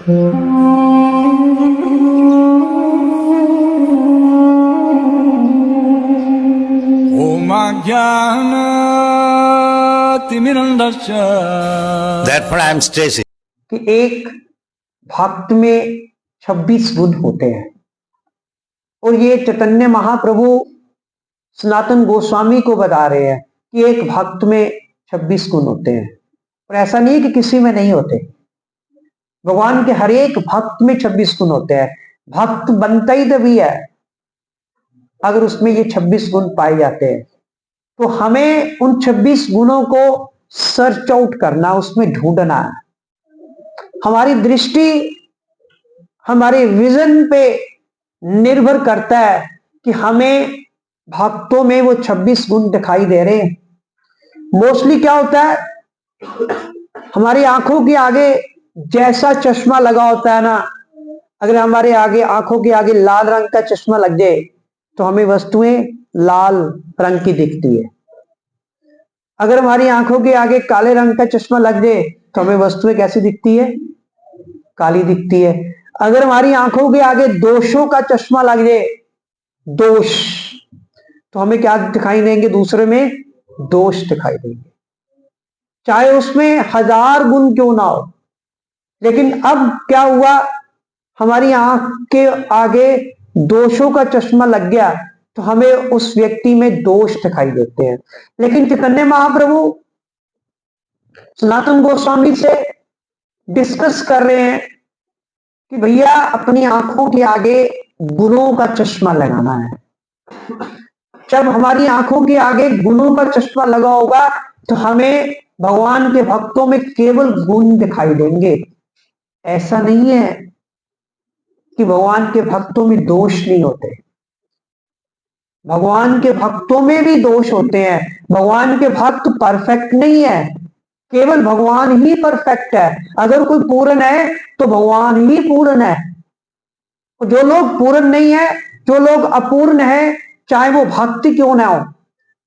Om ज्ञानतिमिरन्धस्य Therefore, I am stressing. कि एक भक्त में 26 गुण होते हैं और ये चैतन्य महाप्रभु सनातन गोस्वामी को बता रहे हैं कि एक भक्त में 26 गुण होते हैं। और ऐसा नहीं है कि किसी में नहीं होते, भगवान के हर एक भक्त में 26 गुण होते हैं। भक्त बनता ही तभी है अगर उसमें ये 26 गुण पाए जाते हैं। तो हमें उन 26 गुणों को सर्च आउट करना, उसमें ढूंढना है। हमारी दृष्टि हमारे विजन पे निर्भर करता है कि हमें भक्तों में वो 26 गुण दिखाई दे रहे हैं। मोस्टली क्या होता है, हमारी आंखों के आगे जैसा चश्मा लगा होता है ना, अगर हमारे आगे आंखों के आगे लाल रंग का चश्मा लग जाए तो हमें वस्तुएं लाल रंग की दिखती है। अगर हमारी आंखों के आगे काले रंग का चश्मा लग जाए तो हमें वस्तुएं कैसी दिखती है, काली दिखती है। अगर हमारी आंखों के आगे दोषों का चश्मा लग जाए, दोष, तो हमें क्या दिखाई देंगे, दूसरे में दोष दिखाई देंगे, चाहे उसमें 1000 गुण क्यों ना हो। लेकिन अब क्या हुआ, हमारी आंख के आगे दोषों का चश्मा लग गया तो हमें उस व्यक्ति में दोष दिखाई देते हैं। लेकिन चैतन्य महाप्रभु सनातन गोस्वामी से डिस्कस कर रहे हैं कि भैया अपनी आंखों के आगे गुणों का चश्मा लगाना है। जब हमारी आंखों के आगे गुणों का चश्मा लगा होगा तो हमें भगवान के भक्तों में केवल गुण दिखाई देंगे। ऐसा नहीं है कि भगवान के भक्तों में दोष नहीं होते, भगवान के भक्तों में भी दोष होते हैं। भगवान के भक्त परफेक्ट नहीं है, केवल भगवान ही परफेक्ट है। अगर कोई पूर्ण है तो भगवान ही पूर्ण है। जो लोग पूर्ण नहीं है, जो लोग अपूर्ण है, चाहे वो भक्ति क्यों ना हो,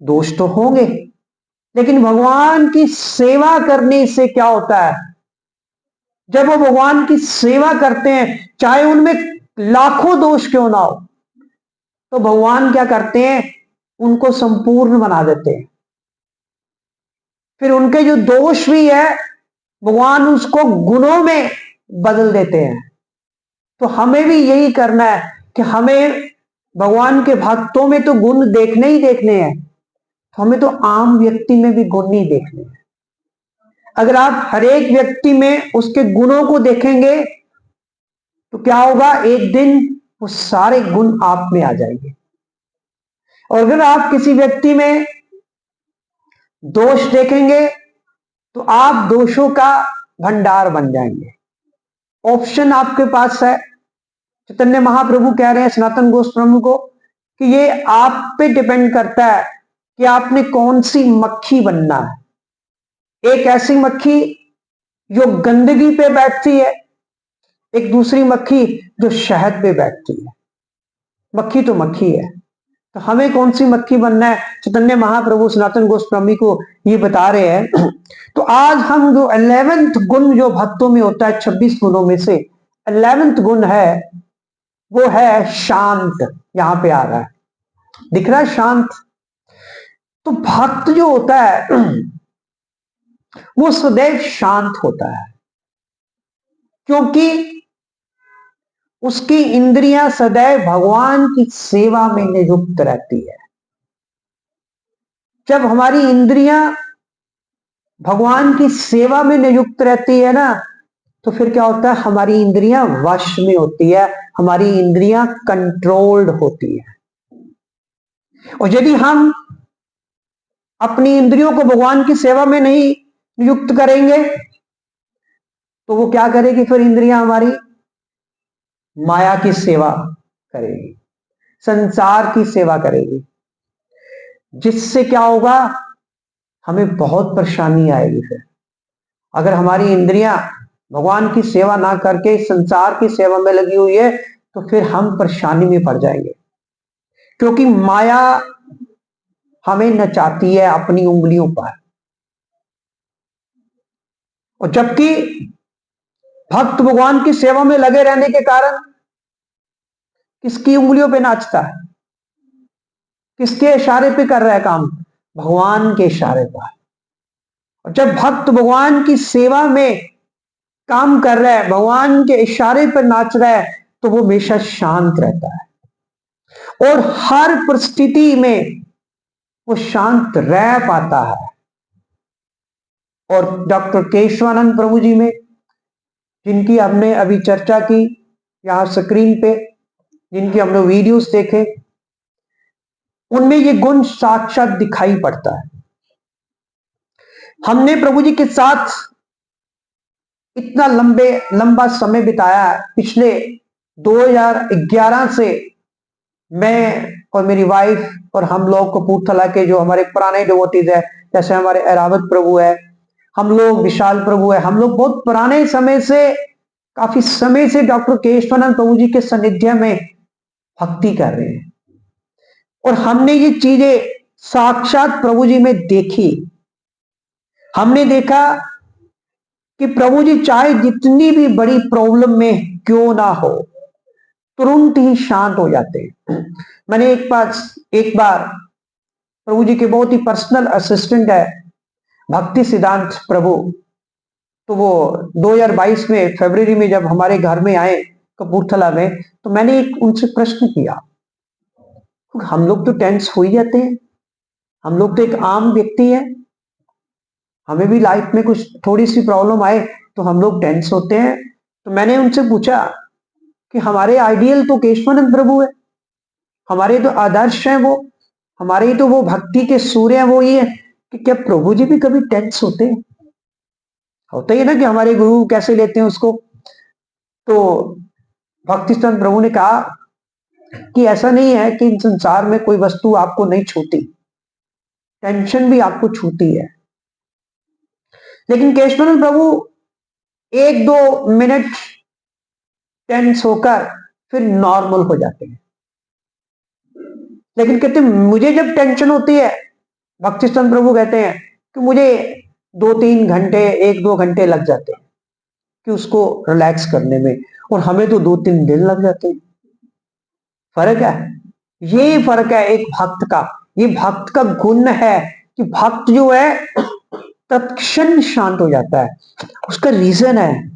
दोष तो होंगे। लेकिन भगवान की सेवा करने से क्या होता है, जब वो भगवान की सेवा करते हैं, चाहे उनमें लाखों दोष क्यों ना हो, तो भगवान क्या करते हैं, उनको संपूर्ण बना देते हैं। फिर उनके जो दोष भी है भगवान उसको गुणों में बदल देते हैं। तो हमें भी यही करना है कि हमें भगवान के भक्तों में तो गुण देखने ही देखने हैं, तो हमें तो आम व्यक्ति में भी गुण नहीं देखने हैं। अगर आप हर एक व्यक्ति में उसके गुणों को देखेंगे तो क्या होगा, एक दिन वो सारे गुण आप में आ जाएंगे। और अगर आप किसी व्यक्ति में दोष देखेंगे तो आप दोषों का भंडार बन जाएंगे। ऑप्शन आपके पास है। चैतन्य महाप्रभु कह रहे हैं सनातन गोस्वामी को कि ये आप पे डिपेंड करता है कि आपने कौन सी मक्खी बनना है। एक ऐसी मक्खी जो गंदगी पे बैठती है, एक दूसरी मक्खी जो शहद पे बैठती है। मक्खी तो मक्खी है, तो हमें कौन सी मक्खी बनना है, चैतन्य महाप्रभु सनातन गोस्वामी को ये बता रहे हैं। तो आज हम जो 11th गुण जो भक्तों में होता है, 26 गुणों में से 11th गुण है, वो है शांत। यहां पे आ रहा है, दिख रहा है शांत। तो भक्त जो होता है वो सदैव शांत होता है, क्योंकि उसकी इंद्रियां सदैव भगवान की सेवा में नियुक्त रहती है। जब हमारी इंद्रियां भगवान की सेवा में नियुक्त रहती है ना, तो फिर क्या होता है, हमारी इंद्रियां वश में होती है, हमारी इंद्रियां कंट्रोल्ड होती है। और यदि हम अपनी इंद्रियों को भगवान की सेवा में नहीं नियुक्त करेंगे तो वो क्या करेगी, फिर इंद्रियां हमारी माया की सेवा करेगी, संसार की सेवा करेगी, जिससे क्या होगा, हमें बहुत परेशानी आएगी। फिर अगर हमारी इंद्रियां भगवान की सेवा ना करके संसार की सेवा में लगी हुई है तो फिर हम परेशानी में पड़ जाएंगे, क्योंकि माया हमें नचाती है अपनी उंगलियों पर। और जबकि भक्त भगवान की सेवा में लगे रहने के कारण किसकी उंगलियों पे नाचता है, किसके इशारे पे कर रहा है काम? भगवान के इशारे पर। और जब भक्त भगवान की सेवा में काम कर रहा है, भगवान के इशारे पर नाच रहा है, तो वो हमेशा शांत रहता है और हर परिस्थिति में वो शांत रह पाता है। और डॉक्टर केशवानंद प्रभु जी में, जिनकी हमने अभी चर्चा की यहां स्क्रीन पे, जिनकी हमने वीडियोस देखे, उनमें ये गुण साक्षात दिखाई पड़ता है। हमने प्रभु जी के साथ इतना लंबा समय बिताया। पिछले 2011 से मैं और मेरी वाइफ और हम लोग कपूरथला के जो हमारे पुराने डिवोटीज है, जैसे हमारे ऐरावत प्रभु है, हम लोग विशाल प्रभु है, हम लोग बहुत पुराने समय से, काफी समय से डॉक्टर केशवानंद प्रभु जी के सानिध्य में भक्ति कर रहे हैं। और हमने ये चीजें साक्षात प्रभु जी में देखी। हमने देखा कि प्रभु जी चाहे जितनी भी बड़ी प्रॉब्लम में क्यों ना हो, तुरंत ही शांत हो जाते हैं। मैंने एक बार प्रभु जी के बहुत ही पर्सनल असिस्टेंट है भक्ति सिद्धांत प्रभु, तो वो 2022 में फरवरी में जब हमारे घर में आए कपूरथला में, तो मैंने एक उनसे प्रश्न किया। हम लोग तो टेंस हो ही जाते हैं, हम लोग तो एक आम व्यक्ति है, हमें भी लाइफ में कुछ थोड़ी सी प्रॉब्लम आए तो हम लोग टेंस होते हैं। तो मैंने उनसे पूछा कि हमारे आइडियल तो केशवानंद प्रभु है, हमारे तो आदर्श हैं वो, हमारे तो वो भक्ति के सूर्य हैं वो, ये कि क्या प्रभु जी भी कभी टेंस होते हैं? होता ही है ना कि हमारे गुरु कैसे लेते हैं उसको। तो भक्तिचंद प्रभु ने कहा कि ऐसा नहीं है कि संसार में कोई वस्तु आपको नहीं छूती, टेंशन भी आपको छूती है, लेकिन केशवानंद प्रभु 1-2 मिनट टेंस होकर फिर नॉर्मल हो जाते हैं। लेकिन कहते मुझे जब टेंशन होती है, भक्तिचंद प्रभु कहते हैं कि मुझे 2-3 घंटे 1-2 घंटे लग जाते हैं कि उसको रिलैक्स करने में, और हमें तो 2-3 दिन लग जाते हैं। फर्क है, ये फर्क है एक भक्त का। ये भक्त का गुण है कि भक्त जो है तत्क्षण शांत हो जाता है। उसका रीजन है,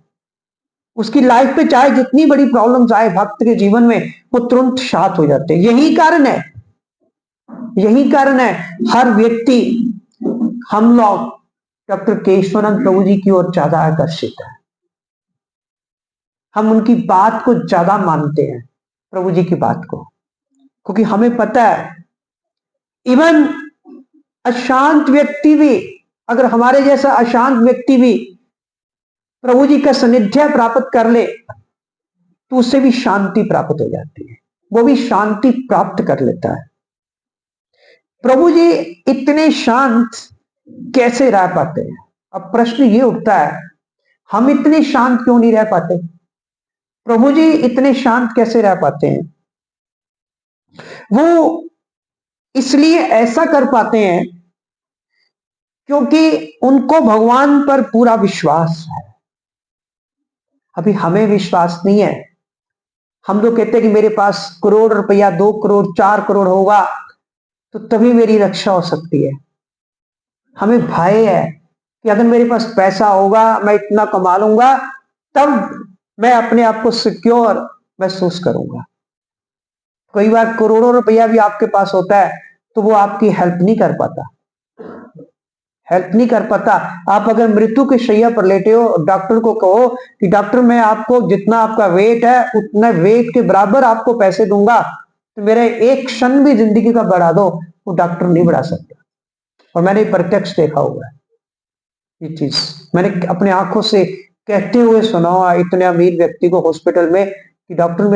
उसकी लाइफ पे चाहे जितनी बड़ी प्रॉब्लम्स आए भक्त के जीवन में, वो तुरंत शांत हो जाते हैं। यही कारण है, यही कारण है हर व्यक्ति, हम लोग डॉक्टर केशवानंद प्रभु जी की ओर ज्यादा आकर्षित है। हम उनकी बात को ज्यादा मानते हैं, प्रभु जी की बात को, क्योंकि हमें पता है इवन अशांत व्यक्ति भी, अगर हमारे जैसा अशांत व्यक्ति भी प्रभु जी का सानिध्य प्राप्त कर ले तो उससे भी शांति प्राप्त हो जाती है, वो भी शांति प्राप्त कर लेता है। प्रभु जी इतने शांत कैसे रह पाते हैं? अब प्रश्न ये उठता है, हम इतने शांत क्यों नहीं रह पाते? प्रभु जी इतने शांत कैसे रह पाते हैं? वो इसलिए ऐसा कर पाते हैं क्योंकि उनको भगवान पर पूरा विश्वास है। अभी हमें विश्वास नहीं है। हम लोग कहते हैं कि मेरे पास करोड़ रुपया, 2 करोड़, 4 करोड़ होगा तो तभी मेरी रक्षा हो सकती है। हमें भय है कि अगर मेरे पास पैसा होगा, मैं इतना कमा लूंगा, तब मैं अपने आप को सिक्योर महसूस करूंगा। कई बार करोड़ों रुपया भी आपके पास होता है तो वो आपकी हेल्प नहीं कर पाता, हेल्प नहीं कर पाता। आप अगर मृत्यु के शैया पर लेटे हो, डॉक्टर को कहो कि डॉक्टर मैं आपको जितना आपका वेट है उतना वेट के बराबर आपको पैसे दूंगा, तो मेरा एक क्षण भी जिंदगी का बढ़ा दो, वो डॉक्टर नहीं बढ़ा सकता। और मैंने प्रत्यक्ष देखा हुआ है ये चीज, मैंने अपने आंखों से कहते हुए सुना हुआ इतने अमीर व्यक्ति को हॉस्पिटल में कि डॉक्टर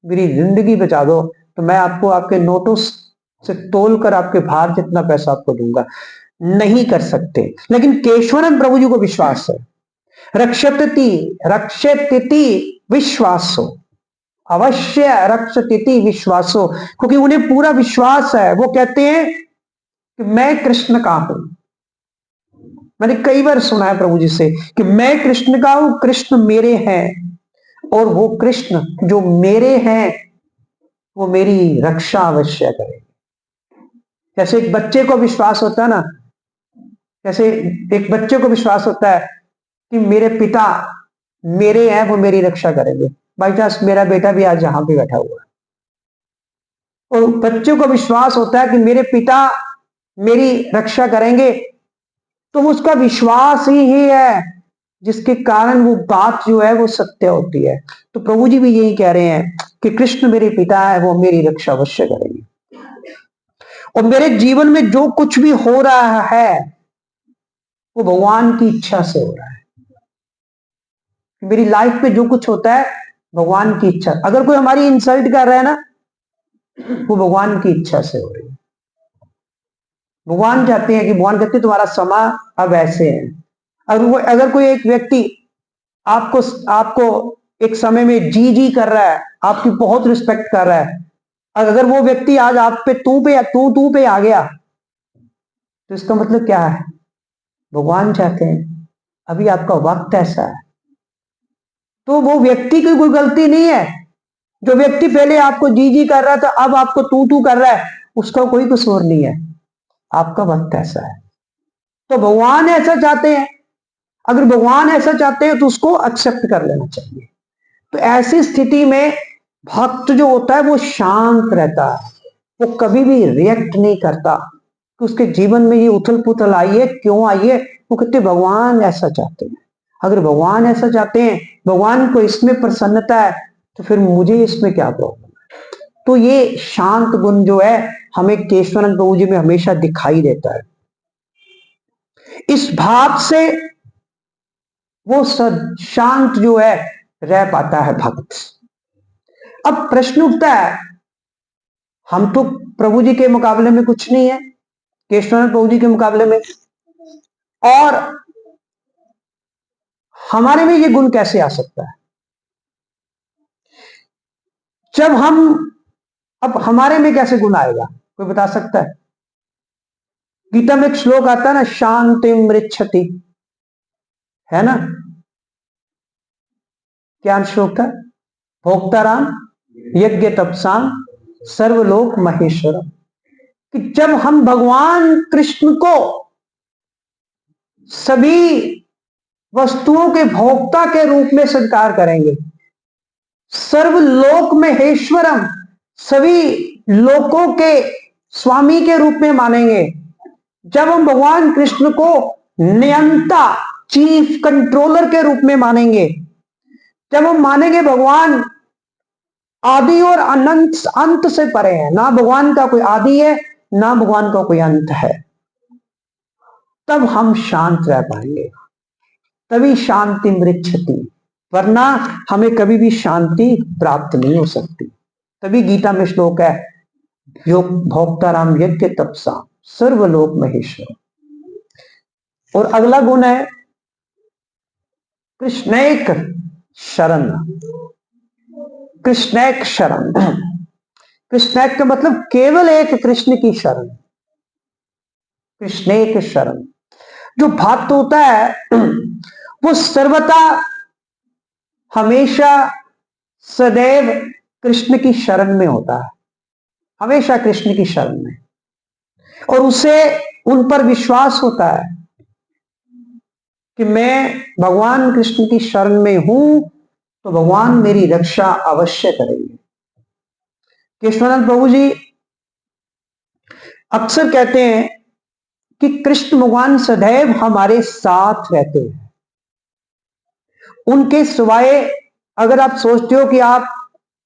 मेरी जिंदगी बचा दो, तो मैं आपको आपके नोटों से तोलकर आपके भार जितना पैसा आपको दूंगा। नहीं कर सकते। लेकिन केशवानंद प्रभु जी को विश्वास है। रक्षति विश्वासो, अवश्य रक्षति विश्वासो, क्योंकि उन्हें पूरा विश्वास है। वो कहते हैं कि मैं कृष्ण का हूं, मैंने कई बार सुना है प्रभु जी से कि मैं कृष्ण का हूं, कृष्ण मेरे हैं, और वो कृष्ण जो मेरे हैं वो मेरी रक्षा अवश्य करेंगे। जैसे एक बच्चे को विश्वास होता है ना, जैसे एक बच्चे को विश्वास होता है कि मेरे पिता मेरे हैं, वो मेरी रक्षा करेंगे। बाई चांस मेरा बेटा भी आज यहां पे बैठा हुआ है, और बच्चे को विश्वास होता है कि मेरे पिता मेरी रक्षा करेंगे, तो उसका विश्वास ही है जिसके कारण वो बात जो है वो सत्य होती है। तो प्रभु जी भी यही कह रहे हैं कि कृष्ण मेरे पिता है, वो मेरी रक्षा अवश्य करेंगे, और मेरे जीवन में जो कुछ भी हो रहा है वो भगवान की इच्छा से हो रहा है। मेरी लाइफ में जो कुछ होता है भगवान की इच्छा। अगर कोई हमारी इंसल्ट कर रहा है ना, वो भगवान की इच्छा से हो रही है। भगवान चाहते हैं कि भगवान कहते हैं तुम्हारा समय अब ऐसे है। अगर कोई एक व्यक्ति आपको आपको एक समय में जी जी कर रहा है, आपकी बहुत रिस्पेक्ट कर रहा है, और अगर वो व्यक्ति आज आप पे तू पे आ गया, तो इसका मतलब क्या है? भगवान चाहते हैं अभी आपका वक्त ऐसा है। तो वो व्यक्ति की कोई गलती नहीं है। जो व्यक्ति पहले आपको जी जी कर रहा था, अब आपको तू कर रहा है, उसका कोई कसूर नहीं है। आपका वक्त ऐसा है। तो भगवान ऐसा चाहते हैं। अगर भगवान ऐसा चाहते हैं तो उसको एक्सेप्ट कर लेना चाहिए। तो ऐसी स्थिति में भक्त जो होता है वो शांत रहता है, वो कभी भी रिएक्ट नहीं करता कि उसके जीवन में ये उथल पुथल आई है, क्यों आई है। वो कहते भगवान ऐसा चाहते हैं। अगर भगवान ऐसा चाहते हैं, भगवान को इसमें प्रसन्नता है, तो फिर मुझे इसमें क्या प्रॉब्लम है। तो ये शांत गुण जो है हमें केशवानंद प्रभु जी में हमेशा दिखाई देता है। इस भाव से वो शांत जो है रह पाता है भक्त। अब प्रश्न उठता है, हम तो प्रभु जी के मुकाबले में कुछ नहीं है, केशवानंद प्रभु जी के मुकाबले में, और हमारे में ये गुण कैसे आ सकता है? जब हम, अब हमारे में कैसे गुण आएगा, कोई बता सकता है? गीता में एक श्लोक आता है ना, शांति मृच्छति, है ना? क्या श्लोक था? भोक्ताराम यज्ञ तपसाम सर्वलोक महेश्वरम। कि जब हम भगवान कृष्ण को सभी वस्तुओं के भोक्ता के रूप में स्वीकार करेंगे, सर्वलोक महेश्वरम, सभी लोकों के स्वामी के रूप में मानेंगे, जब हम भगवान कृष्ण को नियंता चीफ कंट्रोलर के रूप में मानेंगे, जब हम मानेंगे भगवान आदि और अनंत अंत से परे है, ना भगवान का कोई आदि है ना भगवान का कोई अंत है, तब हम शांत रह पाएंगे। तभी शांति मृच्छति, वरना हमें कभी भी शांति प्राप्त नहीं हो सकती। तभी गीता में श्लोक है, योग भोक्ताराम यज्ञ तपसा सर्वलोक महेश्वर। और अगला गुण है कृष्णैक शरण। कृष्णैक शरण, कृष्णैक का मतलब केवल एक कृष्ण की शरण। कृष्णैक शरण, जो भक्त होता है वो सर्वथा हमेशा सदैव कृष्ण की शरण में होता है, हमेशा कृष्ण की शरण में, और उसे उन पर विश्वास होता है कि मैं भगवान कृष्ण की शरण में हूं तो भगवान मेरी रक्षा अवश्य करेंगे। केशवानंद प्रभु जी अक्सर कहते हैं कि कृष्ण भगवान सदैव हमारे साथ रहते हैं। उनके सिवाय अगर आप सोचते हो कि आप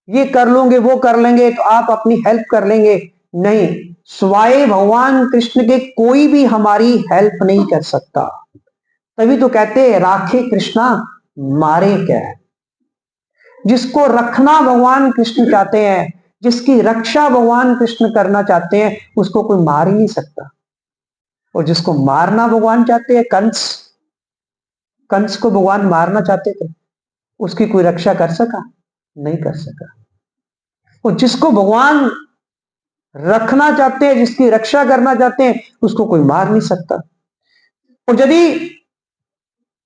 ये कर लोगे वो कर लेंगे तो आप अपनी हेल्प कर लेंगे, नहीं, सिवाय भगवान कृष्ण के कोई भी हमारी हेल्प नहीं कर सकता। तभी तो कहते हैं राखे कृष्णा मारे क्या है। जिसको रखना भगवान कृष्ण चाहते हैं, जिसकी रक्षा भगवान कृष्ण करना चाहते हैं, उसको कोई मार ही नहीं सकता। और जिसको मारना भगवान चाहते हैं, कंस को भगवान मारना चाहते थे, उसकी कोई रक्षा कर सका? नहीं कर सका। और जिसको भगवान रखना चाहते हैं, जिसकी रक्षा करना चाहते हैं, उसको कोई मार नहीं सकता। और यदि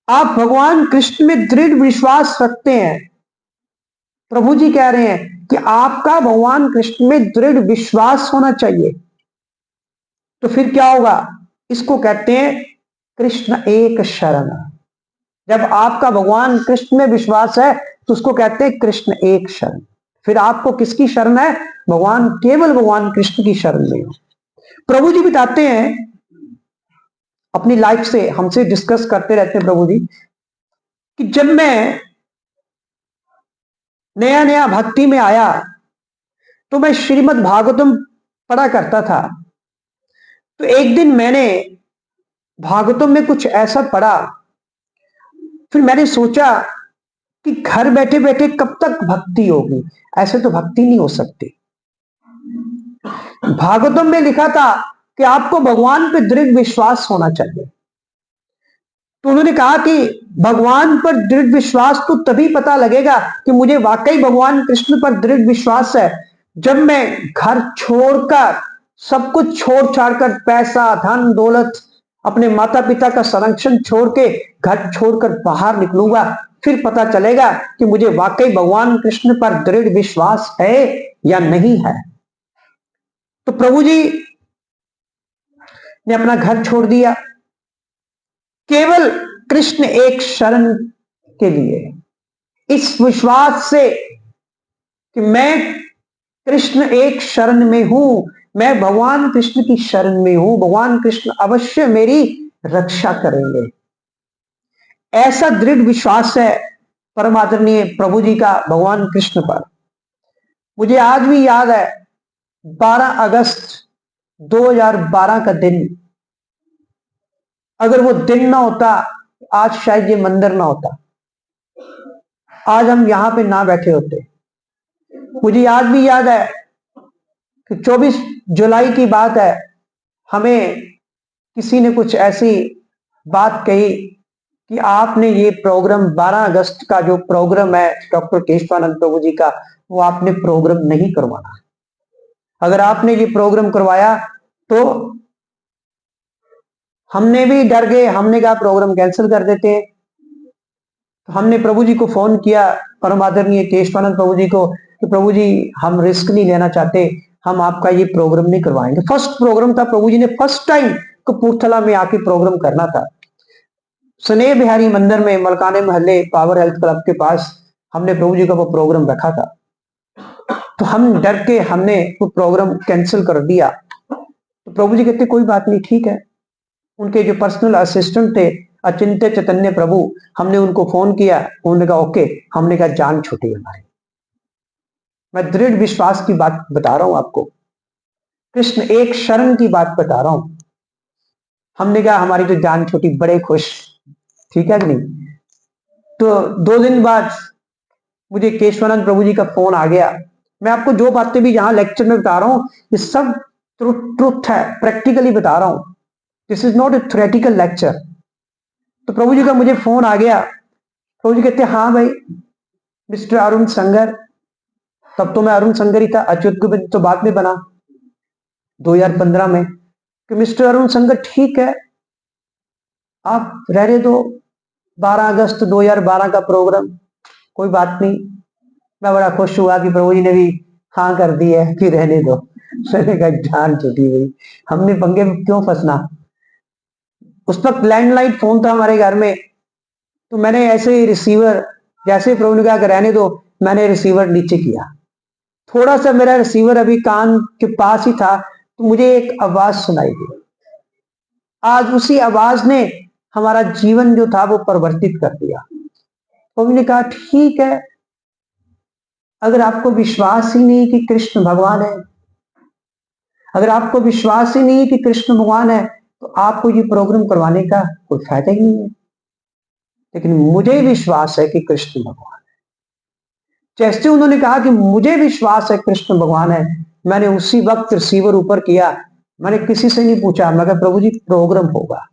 आप भगवान कृष्ण में दृढ़ विश्वास रखते हैं, प्रभु जी कह रहे हैं कि आपका भगवान कृष्ण में दृढ़ विश्वास होना चाहिए, तो फिर क्या होगा? इसको कहते हैं कृष्ण एक शरण। जब आपका भगवान कृष्ण में विश्वास है तो उसको कहते हैं कृष्ण एक शरण। फिर आपको किसकी शरण है? भगवान, केवल भगवान कृष्ण की शरण में हो। प्रभु जी बताते हैं, अपनी लाइफ से हमसे डिस्कस करते रहते हैं प्रभु जी, कि जब मैं नया नया भक्ति में आया तो मैं श्रीमद् भागवतम पढ़ा करता था। तो एक दिन मैंने भागवतम में कुछ ऐसा पढ़ा, फिर मैंने सोचा कि घर बैठे बैठे कब तक भक्ति होगी, ऐसे तो भक्ति नहीं हो सकती। भागवतम में लिखा था कि आपको भगवान पे दृढ़ विश्वास होना चाहिए। तो उन्होंने कहा कि भगवान पर दृढ़ विश्वास तो तभी पता लगेगा कि मुझे वाकई भगवान कृष्ण पर दृढ़ विश्वास है, जब मैं घर छोड़कर, सब कुछ छोड़ छाड़कर, पैसा, धन, दौलत, अपने माता पिता का संरक्षण छोड़ के घर छोड़कर बाहर निकलूंगा, फिर पता चलेगा कि मुझे वाकई भगवान कृष्ण पर दृढ़ विश्वास है या नहीं है। तो प्रभु जी ने अपना घर छोड़ दिया केवल कृष्ण एक शरण के लिए, इस विश्वास से कि मैं कृष्ण एक शरण में हूं, मैं भगवान कृष्ण की शरण में हूं, भगवान कृष्ण अवश्य मेरी रक्षा करेंगे। ऐसा दृढ़ विश्वास है परम आदरणीय प्रभु जी का भगवान कृष्ण पर। मुझे आज भी याद है 12 अगस्त 2012 का दिन। अगर वो दिन ना होता, आज शायद ये मंदिर ना होता, आज हम यहां पे ना बैठे होते। मुझे आज भी याद है कि 24 जुलाई की बात है, हमें किसी ने कुछ ऐसी बात कही कि आपने ये प्रोग्राम 12 अगस्त का जो प्रोग्राम है डॉक्टर केशवानंद प्रभु जी का, वो आपने प्रोग्राम नहीं करवाना। अगर आपने ये प्रोग्राम करवाया तो हमने भी डर गए, हमने कहा प्रोग्राम कैंसिल कर देते हैं। तो हमने प्रभु जी को फोन किया, परम आदरणीय केशवानंद प्रभु जी को, कि प्रभु जी हम रिस्क नहीं लेना चाहते, हम आपका ये प्रोग्राम नहीं करवाएंगे। फर्स्ट प्रोग्राम था, प्रभु जी ने फर्स्ट टाइम कपूरथला में आके प्रोग्राम करना था। स्नेह बिहारी मंदिर में मलकाने महल्ले पावर हेल्थ क्लब के पास हमने प्रभु जी का वो प्रोग्राम रखा था। तो हम डर के हमने वो प्रोग्राम कैंसिल कर दिया। तो प्रभु जी कहते कोई बात नहीं, ठीक है। उनके जो पर्सनल असिस्टेंट थे अचिंत्य चैतन्य प्रभु, हमने उनको फोन किया, उन्होंने कहा ओके। हमने कहा जान छूटी हमारी। मैं दृढ़ विश्वास की बात बता रहा हूं आपको, कृष्ण एक शरण की बात बता रहा हूं। हमने कहा हमारी तो जान छूटी, बड़े खुश, ठीक है कि नहीं। तो 2 दिन बाद मुझे केशवानंद प्रभु जी का फोन आ गया। मैं आपको जो बातें भी यहां लेक्चर में बता रहा हूं, ये सब ट्रुथ है, प्रैक्टिकली बता रहा हूं। This is not a theoretical lecture. तो प्रभु जी का मुझे फोन आ गया। प्रभु जी कहते हाँ भाई मिस्टर अरुण संगर, तब तो मैं अरुण संगर ही था, अच्युत गोविंद तो बाद में बना 2015 में, कि मिस्टर अरुण संगर ठीक है, आप रहने दो 12 अगस्त 2012 का प्रोग्राम, कोई बात नहीं। मैं बड़ा खुश हुआ कि प्रभु जी ने भी हाँ कर दी है कि रहने दो। मैंने कहा जान छुटी गई, हमने पंगे में क्यों फंसना। उस वक्त लैंडलाइन फोन था हमारे घर में, तो मैंने ऐसे ही रिसीवर, जैसे प्रभु ने कहा कि रहने दो, मैंने रिसीवर नीचे किया। थोड़ा सा मेरा रिसीवर अभी कान के पास ही था, तो मुझे एक आवाज सुनाई दी। आज उसी आवाज ने हमारा जीवन जो था वो परिवर्तित कर दिया। प्रभु ने कहा ठीक है, अगर आपको विश्वास ही नहीं कि कृष्ण भगवान है, अगर आपको विश्वास ही नहीं कि कृष्ण भगवान है, तो आपको ये प्रोग्राम करवाने का कोई फायदा ही नहीं है। लेकिन मुझे विश्वास है कि कृष्ण भगवान है। जैसे उन्होंने कहा कि मुझे विश्वास है कृष्ण भगवान है, मैंने उसी वक्त रिसीवर ऊपर किया। मैंने किसी से नहीं पूछा, मैं कहा प्रभु जी प्रोग्राम होगा।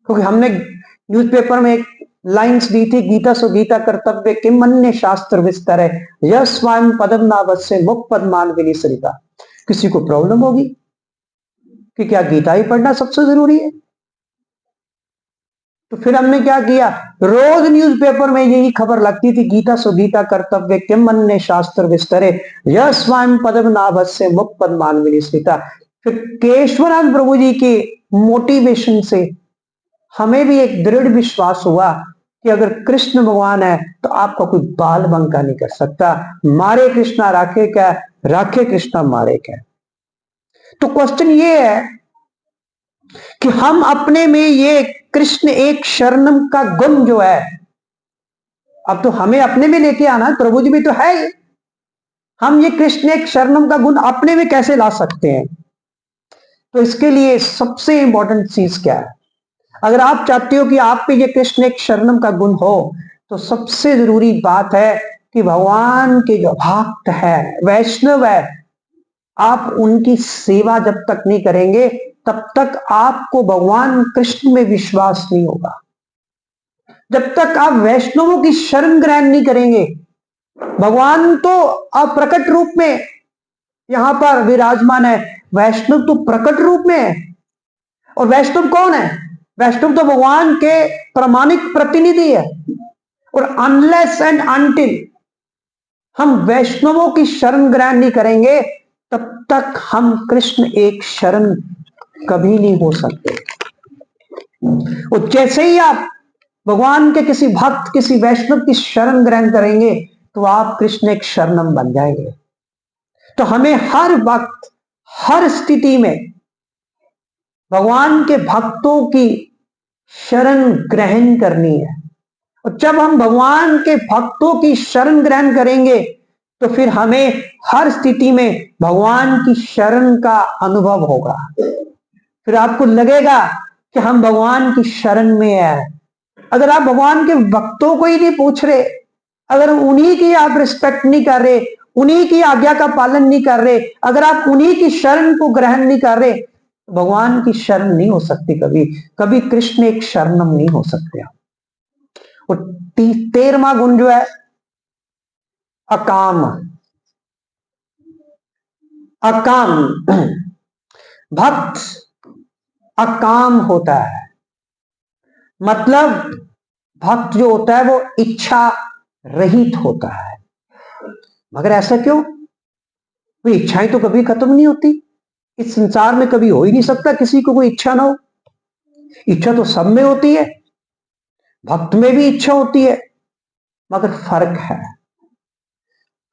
क्योंकि हमने न्यूज़पेपर में एक लाइन्स दी थी, गीता सो गीता कर्तव्य किम अन्य शास्त्र विस्तर है, यह स्वयं पदम नावस्य मुख पदमान विनिसरिता। किसी को प्रॉब्लम होगी कि क्या गीता ही पढ़ना सबसे जरूरी है, तो फिर हमने क्या किया, रोज न्यूज़पेपर में यही खबर लगती थी, गीता सुगीता कर्तव्य किम मन्ने शास्त्र विस्तरे यह स्वयं पद्मनाभ से मुख पद्मान्विनी स्थिता। फिर केशवनाथ प्रभु जी के मोटिवेशन से हमें भी एक दृढ़ विश्वास हुआ कि अगर कृष्ण भगवान है तो आपका कोई बाल बंका नहीं कर सकता। मारे कृष्णा राखे क्या, राखे कृष्णा मारे क्या। तो क्वेश्चन ये है कि हम अपने में ये कृष्ण एक शरणम का गुण जो है, अब तो हमें अपने में लेके आना, प्रभु जी भी तो है ही। हम ये कृष्ण एक शरणम का गुण अपने में कैसे ला सकते हैं? तो इसके लिए सबसे इंपॉर्टेंट चीज क्या है? अगर आप चाहते हो कि आप पे ये कृष्ण एक शरणम का गुण हो, तो सबसे जरूरी बात है कि भगवान के जो भक्त है, वैष्णव है, आप उनकी सेवा जब तक नहीं करेंगे तब तक आपको भगवान कृष्ण में विश्वास नहीं होगा। जब तक आप वैष्णवों की शरण ग्रहण नहीं करेंगे, भगवान तो अप्रकट रूप में यहां पर विराजमान है, वैष्णव तो प्रकट रूप में है। और वैष्णव कौन है? वैष्णव तो भगवान के प्रामाणिक प्रतिनिधि है। और अनलेस एंड अनटिल हम वैष्णवों की शरण ग्रहण नहीं करेंगे तब तक हम कृष्ण एक शरण कभी नहीं हो सकते। और जैसे ही आप भगवान के किसी भक्त, किसी वैष्णव की शरण ग्रहण करेंगे तो आप कृष्ण एक शरणम बन जाएंगे। तो हमें हर वक्त, हर स्थिति में भगवान के भक्तों की शरण ग्रहण करनी है। और जब हम भगवान के भक्तों की शरण ग्रहण करेंगे तो फिर हमें हर स्थिति में भगवान की शरण का अनुभव होगा। फिर आपको लगेगा कि हम भगवान की शरण में हैं। अगर आप भगवान के भक्तों को ही नहीं पूछ रहे, अगर उन्हीं की आप रिस्पेक्ट नहीं कर रहे, उन्हीं की आज्ञा का पालन नहीं कर रहे, अगर आप उन्हीं की शरण को ग्रहण नहीं कर रहे, तो भगवान की शरण नहीं हो सकती। कभी कभी कृष्ण एक शरणम नहीं हो सकते। और 13वां गुण जो है अकाम। अकाम भक्त अकाम होता है, मतलब भक्त जो होता है वो इच्छा रहित होता है। मगर ऐसा क्यों? कोई इच्छाएं तो कभी खत्म नहीं होती। इस संसार में कभी हो ही नहीं सकता किसी को कोई इच्छा ना हो। इच्छा तो सब में होती है, भक्त में भी इच्छा होती है। मगर फर्क है,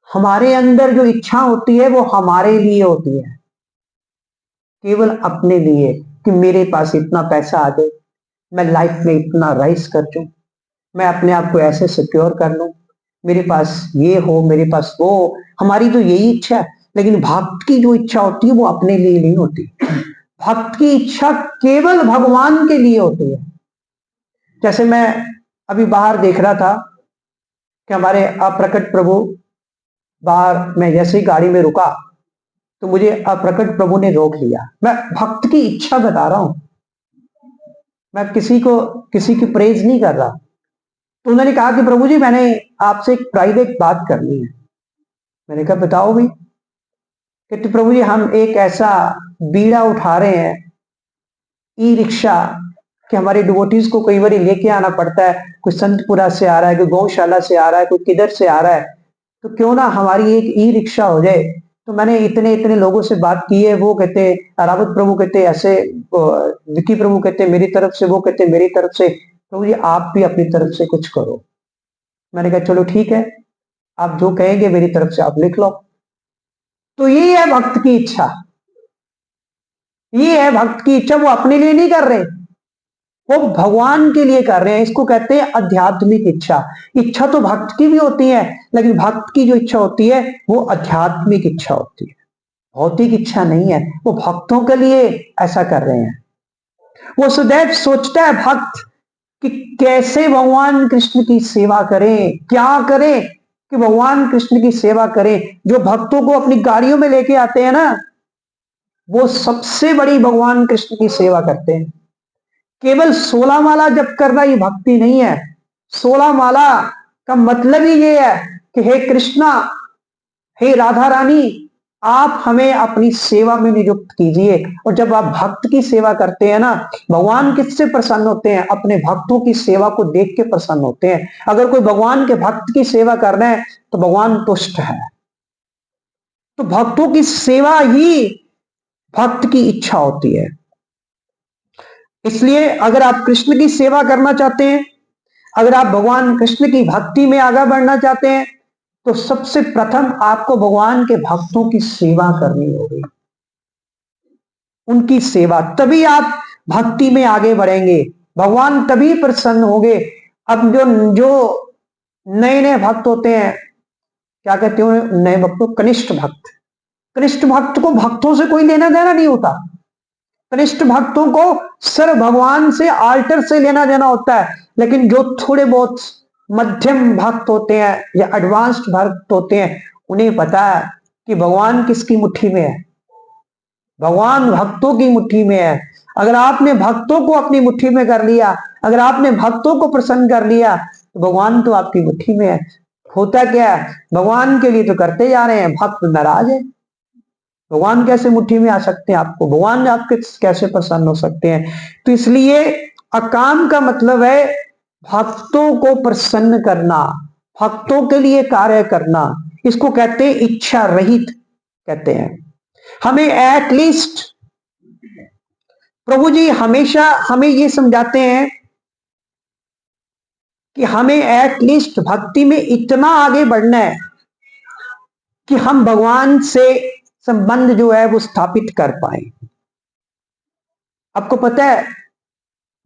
हमारे अंदर जो इच्छा होती है वो हमारे लिए होती है, केवल अपने लिए, कि मेरे पास इतना पैसा आ जाए, मैं लाइफ में इतना राइज कर चूं, मैं अपने आप को ऐसे सिक्योर कर लूं, मेरे पास ये हो, मेरे पास वो हो। हमारी तो यही इच्छा है। लेकिन भक्त की जो इच्छा होती है वो अपने लिए नहीं होती। भक्त की इच्छा केवल भगवान के लिए होती है। जैसे मैं अभी बाहर देख रहा था कि हमारे अप्रकट प्रभु बाहर, मैं जैसे ही गाड़ी में रुका तो मुझे अप्रकट प्रभु ने रोक लिया। मैं भक्त की इच्छा बता रहा हूं, मैं किसी की प्रेज नहीं कर रहा। तो उन्होंने कहा कि प्रभु जी मैंने आपसे एक प्राइवेट बात करनी है। मैंने कहा बताओ भाई। कहते प्रभु जी हम एक ऐसा बीड़ा उठा रहे हैं, ई रिक्शा, कि हमारे डिवोटीज को कई बार लेके आना पड़ता है। कोई संतपुरा से आ रहा है, कोई गौशाला से आ रहा है, कोई किधर से आ रहा है, तो क्यों ना हमारी एक ई रिक्शा हो जाए। तो मैंने इतने इतने लोगों से बात की है। वो कहते, रावत प्रभु कहते ऐसे, विकी प्रभु कहते मेरी तरफ से, वो कहते मेरी तरफ से। प्रभु जी आप भी अपनी तरफ से कुछ करो। मैंने कहा चलो ठीक है, आप जो कहेंगे मेरी तरफ से आप लिख लो। तो ये है भक्त की इच्छा, ये है भक्त की इच्छा। वो अपने लिए नहीं कर रहे, वो भगवान के लिए कर रहे हैं। इसको कहते हैं आध्यात्मिक इच्छा। इच्छा तो भक्त की भी होती है, लेकिन भक्त की जो इच्छा होती है वो आध्यात्मिक इच्छा होती है, भौतिक इच्छा नहीं है। वो भक्तों के लिए ऐसा कर रहे हैं। वो सदैव सोचता है भक्त कि कैसे भगवान कृष्ण की सेवा करें, क्या करें कि भगवान कृष्ण की सेवा करें। जो भक्तों को अपनी गाड़ियों में लेके आते हैं ना, वो सबसे बड़ी भगवान कृष्ण की सेवा करते हैं। केवल 16 माला जप करना ये भक्ति नहीं है। 16 माला का मतलब ही ये है कि हे कृष्णा, हे राधा रानी, आप हमें अपनी सेवा में नियुक्त कीजिए। और जब आप भक्त की सेवा करते हैं ना, भगवान किससे प्रसन्न होते हैं? अपने भक्तों की सेवा को देख के प्रसन्न होते हैं। अगर कोई भगवान के भक्त की सेवा कर रहे हैं तो भगवान तुष्ट है। तो भक्तों की सेवा ही भक्त की इच्छा होती है। इसलिए अगर आप कृष्ण की सेवा करना चाहते हैं, अगर आप भगवान कृष्ण की भक्ति में आगे बढ़ना चाहते हैं, तो सबसे प्रथम आपको भगवान के भक्तों की सेवा करनी होगी। उनकी सेवा, तभी आप भक्ति में आगे बढ़ेंगे, भगवान तभी प्रसन्न होंगे। अब जो जो नए नए भक्त होते हैं, क्या कहते हो नए भक्तों? कनिष्ठ भक्त। कनिष्ठ भक्त को भक्तों से कोई लेना देना नहीं होता। कनिष्ठ भक्तों को सिर्फ भगवान से, आल्टर से लेना देना होता है। लेकिन जो थोड़े बहुत मध्यम भक्त होते हैं या एडवांस्ड भक्त होते हैं, उन्हें पता है कि भगवान किसकी मुट्ठी में है। भगवान भक्तों की मुट्ठी में है। अगर आपने भक्तों को अपनी मुट्ठी में कर लिया, अगर आपने भक्तों को प्रसन्न कर लिया, तो भगवान तो आपकी मुट्ठी में है। होता क्या है, भगवान के लिए तो करते जा रहे हैं, भक्त नाराज है। भगवान कैसे मुट्ठी में आ सकते हैं? आपको भगवान आपके कैसे प्रसन्न हो सकते हैं? तो इसलिए अकाम का मतलब है भक्तों को प्रसन्न करना, भक्तों के लिए कार्य करना। इसको कहते हैं इच्छा रहित कहते हैं। हमें एटलीस्ट प्रभु जी हमेशा हमें ये समझाते हैं कि हमें एटलीस्ट भक्ति में इतना आगे बढ़ना है कि हम भगवान से संबंध जो है वो स्थापित कर पाए। आपको पता है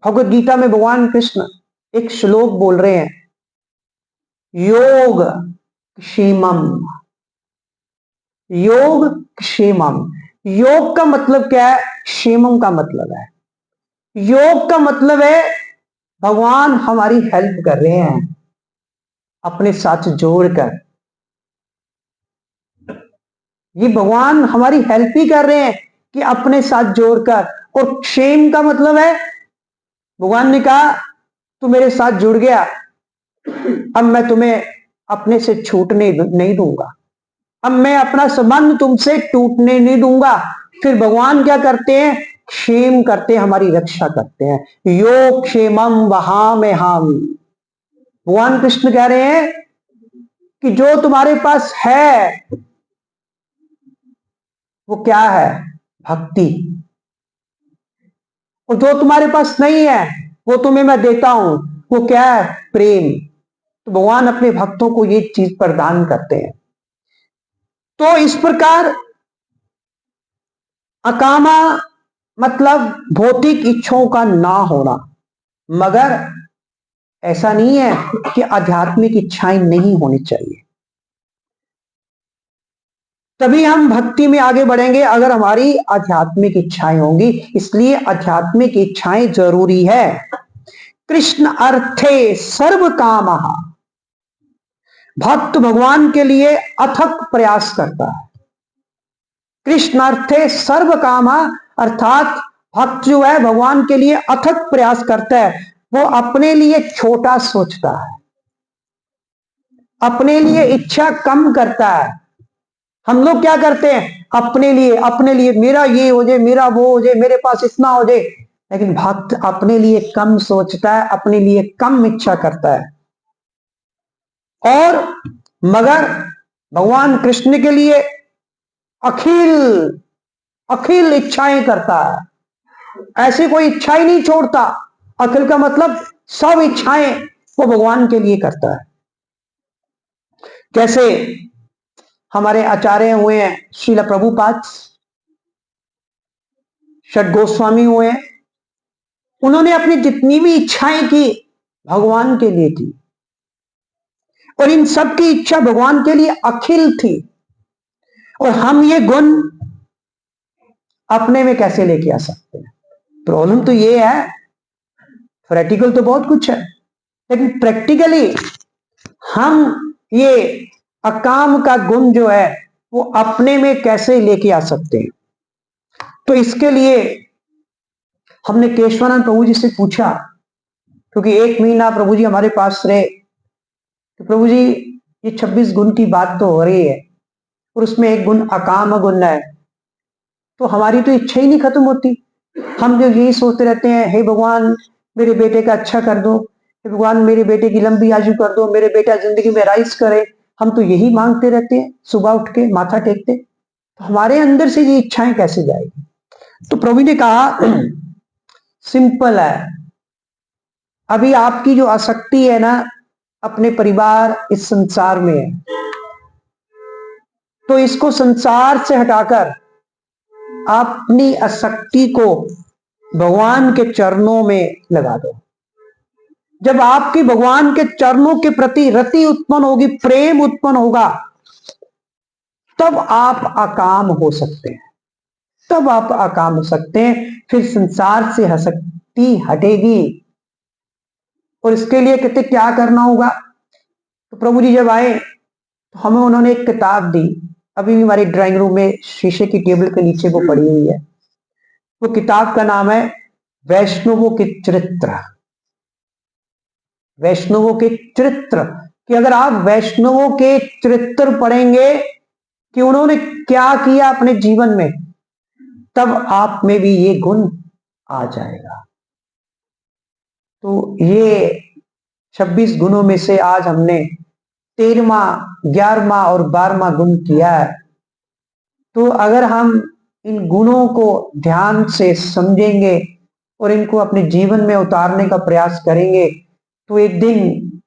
भगवत गीता में भगवान कृष्ण एक श्लोक बोल रहे हैं, योग क्षेमम। योग क्षेमम, योग का मतलब क्या है? क्षेमम का मतलब है, योग का मतलब है भगवान हमारी हेल्प कर रहे हैं अपने साथ जोड़कर। ये भगवान हमारी हेल्प ही कर रहे हैं कि अपने साथ जोड़कर। और क्षेम का मतलब है भगवान ने कहा तू मेरे साथ जुड़ गया, अब मैं तुम्हें अपने से छूटने नहीं दूंगा, अब मैं अपना संबंध तुमसे टूटने नहीं दूंगा। फिर भगवान क्या करते हैं? क्षेम करते हैं, हमारी रक्षा करते हैं। योग क्षेमम वहां में हम, भगवान कृष्ण कह रहे हैं कि जो तुम्हारे पास है वो क्या है? भक्ति। और जो तुम्हारे पास नहीं है वो तुम्हें मैं देता हूं, वो क्या है? प्रेम। तो भगवान अपने भक्तों को ये चीज प्रदान करते हैं। तो इस प्रकार अकामा मतलब भौतिक इच्छाओं का ना होना। मगर ऐसा नहीं है कि आध्यात्मिक इच्छाएं नहीं होनी चाहिए। तभी हम भक्ति में आगे बढ़ेंगे अगर हमारी आध्यात्मिक इच्छाएं होंगी। इसलिए आध्यात्मिक इच्छाएं जरूरी है। कृष्ण अर्थे सर्व कामः, भक्त भगवान के लिए अथक प्रयास करता है। कृष्ण अर्थे सर्व कामः, अर्थात भक्त जो है भगवान के लिए अथक प्रयास करता है। वो अपने लिए छोटा सोचता है, अपने लिए इच्छा कम करता है। हम लोग क्या करते हैं? अपने लिए मेरा ये हो जाए, मेरा वो हो जाए, मेरे पास इतना हो जाए। लेकिन भक्त अपने लिए कम सोचता है, अपने लिए कम इच्छा करता है। और मगर भगवान कृष्ण के लिए अखिल अखिल इच्छाएं करता है। ऐसी कोई इच्छा ही नहीं छोड़ता। अखिल का मतलब सब इच्छाएं वो भगवान के लिए करता है। जैसे हमारे आचार्य हुए हैं श्रील प्रभुपाद, षट गोस्वामी हुए हैं, उन्होंने अपनी जितनी भी इच्छाएं की भगवान के लिए की। और इन सब की इच्छा भगवान के लिए अखिल थी। और हम ये गुण अपने में कैसे लेके आ सकते हैं? प्रॉब्लम तो ये है, प्रैक्टिकल तो बहुत कुछ है, लेकिन प्रैक्टिकली हम ये अकाम का गुण जो है वो अपने में कैसे लेके आ सकते हैं? तो इसके लिए हमने केशवानंद प्रभु जी से पूछा, क्योंकि 1 महीना प्रभु जी हमारे पास रहे। तो प्रभु जी ये 26 गुण की बात तो हो रही है, और उसमें एक गुण अकाम गुण है, तो हमारी तो इच्छा ही नहीं खत्म होती। हम जो यही सोचते रहते हैं, हे भगवान मेरे बेटे का अच्छा कर दो, हे भगवान मेरे बेटे की लंबी आयु कर दो, मेरे बेटा जिंदगी में राइज करे, हम तो यही मांगते रहते हैं सुबह उठ के माथा टेकते। तो हमारे अंदर से ये इच्छाएं कैसे जाएगी? तो प्रभु ने कहा सिंपल है, अभी आपकी जो आसक्ति है ना अपने परिवार इस संसार में है, तो इसको संसार से हटाकर अपनी आसक्ति को भगवान के चरणों में लगा दो। जब आपकी भगवान के चरणों के प्रति रति उत्पन्न होगी, प्रेम उत्पन्न होगा, तब आप अकाम हो सकते हैं, तब आप अकाम हो सकते हैं। फिर संसार से आसक्ति हटेगी। और इसके लिए कहते क्या करना होगा? तो प्रभु जी जब आए तो हमें उन्होंने एक किताब दी, अभी भी हमारी ड्राइंग रूम में शीशे की टेबल के नीचे वो पड़ी हुई है। वो किताब का नाम है वैष्णवों के चरित्र। वैष्णवों के चरित्र, कि अगर आप वैष्णवों के चरित्र पढ़ेंगे कि उन्होंने क्या किया अपने जीवन में, तब आप में भी ये गुण आ जाएगा। तो ये 26 गुणों में से आज हमने 13वां 11वां और 12वां गुण किया है। तो अगर हम इन गुणों को ध्यान से समझेंगे और इनको अपने जीवन में उतारने का प्रयास करेंगे, तो एक दिन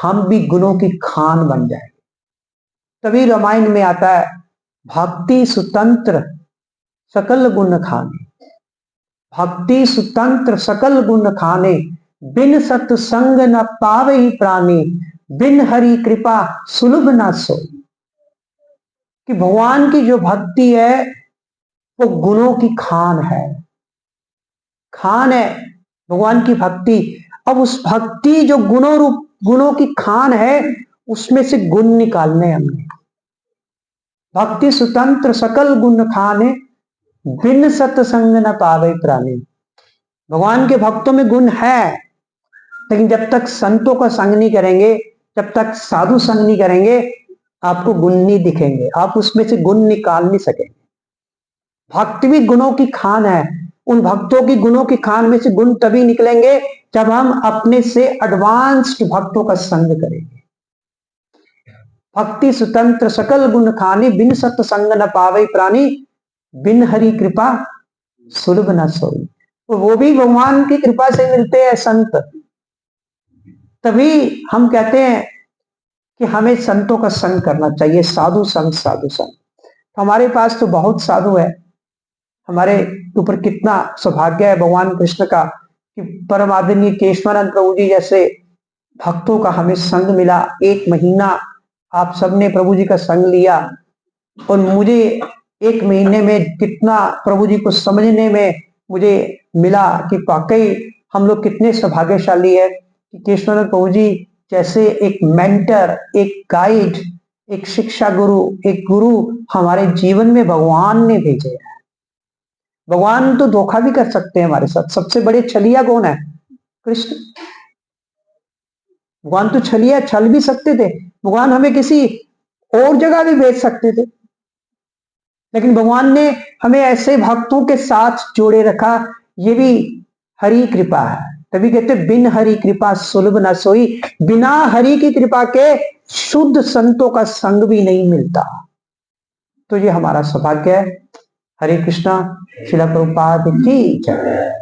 हम भी गुणों की खान बन जाएंगे। तभी रामायण में आता है भक्ति सुतंत्र सकल गुण खाने, भक्ति सुतंत्र सकल गुण खाने, बिन सत्संग न पावे ही प्राणी, बिन हरि कृपा सुलभ न सोई। कि भगवान की जो भक्ति है वो गुणों की खान है, खान है भगवान की भक्ति। अब उस भक्ति जो गुणों की खान है, उसमें से गुण निकालने हमने। भक्ति स्वतंत्र सकल गुण खाने, बिन सत्संग न पावे प्राणी। भगवान के भक्तों में गुण है, लेकिन जब तक संतों का संग नहीं करेंगे, जब तक साधु संग नहीं करेंगे, आपको गुण नहीं दिखेंगे, आप उसमें से गुण निकाल नहीं सकेंगे। भक्ति भी गुणों की खान है। उन भक्तों की गुणों की खान में से गुण तभी निकलेंगे जब हम अपने से एडवांस्ड भक्तों का संग करेंगे। भक्ति स्वतंत्र सकल गुण खानी, बिन सत्संग न पावे प्राणी, बिन हरि कृपा सुलभ न सोई। तो वो भी भगवान की कृपा से मिलते हैं संत। तभी हम कहते हैं कि हमें संतों का संग करना चाहिए, साधु संग, साधु संग। हमारे पास तो बहुत साधु है, हमारे ऊपर कितना सौभाग्य है भगवान कृष्ण का कि परम आदरणीय केशवानंद प्रभु जी जैसे भक्तों का हमें संग मिला। 1 महीना आप सबने प्रभु जी का संग लिया, और मुझे 1 महीने में कितना प्रभु जी को समझने में मुझे मिला कि वाकई हम लोग कितने सौभाग्यशाली है कि केशवानंद प्रभु जी जैसे एक मेंटर, एक गाइड, एक शिक्षा गुरु, एक गुरु हमारे जीवन में भगवान ने भेजे हैं। भगवान तो धोखा भी कर सकते हैं हमारे साथ। सबसे बड़े छलिया कौन है? कृष्ण। भगवान तो छलिया, छल भी सकते थे। भगवान हमें किसी और जगह भी भेज सकते थे, लेकिन भगवान ने हमें ऐसे भक्तों के साथ जोड़े रखा। ये भी हरि कृपा है। तभी कहते बिन हरि कृपा सुलभ न सोई। बिना हरि की कृपा के शुद्ध संतों का संग भी नहीं मिलता। तो ये हमारा सौभाग्य है। हरे कृष्णा। श्रील प्रभुपाद की जय।